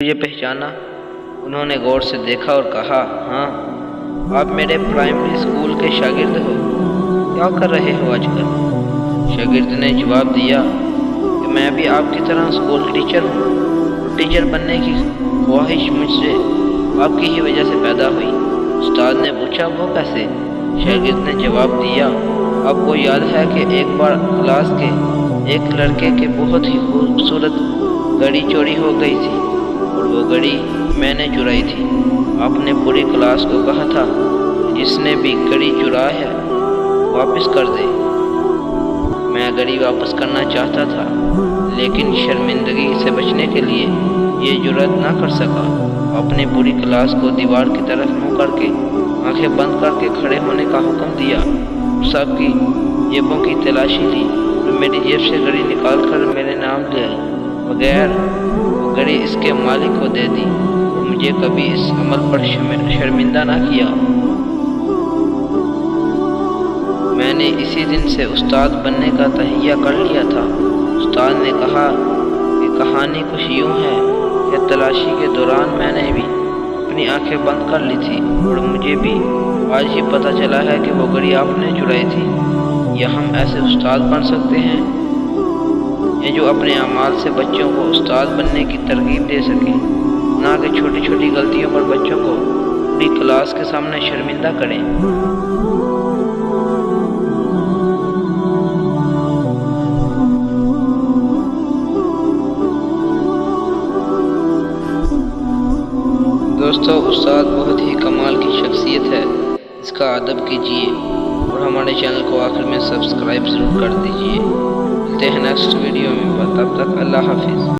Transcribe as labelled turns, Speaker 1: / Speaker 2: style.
Speaker 1: مجھے پہچانا؟ انہوں نے غور سے دیکھا اور کہا، ہاں، آپ میرے پرائمری اسکول کے شاگرد ہو۔ کیا کر رہے ہو آج کل؟ شاگرد نے جواب دیا کہ میں بھی آپ کی طرح اسکول ٹیچر ہوں۔ ٹیچر بننے کی خواہش مجھ سے آپ کی ہی وجہ سے پیدا ہوئی۔ استاد نے پوچھا، وہ کیسے؟ شاگرد نے جواب دیا، آپ کو یاد ہے کہ ایک بار کلاس کے ایک لڑکے کے بہت ہی خوبصورت گھڑی چوری ہو گئی تھی اور وہ گھڑی میں نے چرائی تھی۔ آپ نے پوری کلاس کو کہا تھا جس نے بھی گھڑی چرا ہے واپس کر دے۔ میں گھڑی واپس کرنا چاہتا تھا لیکن شرمندگی سے بچنے کے لیے یہ جرأت نہ کر سکا۔ آپ نے پوری کلاس کو دیوار کی طرف منہ کر کے آنکھیں بند کر کے کھڑے ہونے کا حکم دیا اور سب کی جیبوں کی تلاشی لی اور میری جیب سے گھڑی نکال کر میرے نام لے بغیر وہ گھڑی اس کے مالک کو دے دی اور مجھے کبھی اس عمل پر شرمندہ نہ کیا۔ میں نے اسی دن سے استاد بننے کا تہیہ کر لیا تھا۔ استاد نے کہا کہ کہانی کچھ یوں ہے کہ تلاشی کے دوران میں نے بھی اپنی آنکھیں بند کر لی تھی اور مجھے بھی آج ہی پتہ چلا ہے کہ وہ گھڑی آپ نے چرائی تھی۔ یا ہم ایسے استاد بن سکتے ہیں یہ جو اپنے اعمال سے بچوں کو استاد بننے کی ترغیب دے سکے، نہ کہ چھوٹی چھوٹی غلطیوں پر بچوں کو پوری کلاس کے سامنے شرمندہ کریں۔ دوستو، استاد بہت ہی کمال کی شخصیت ہے، اس کا ادب کیجیے اور ہمارے چینل کو آخر میں سبسکرائب ضرور کر دیجیے۔ ملتے ہیں نیکسٹ ویڈیو میں، تب تک اللہ حافظ۔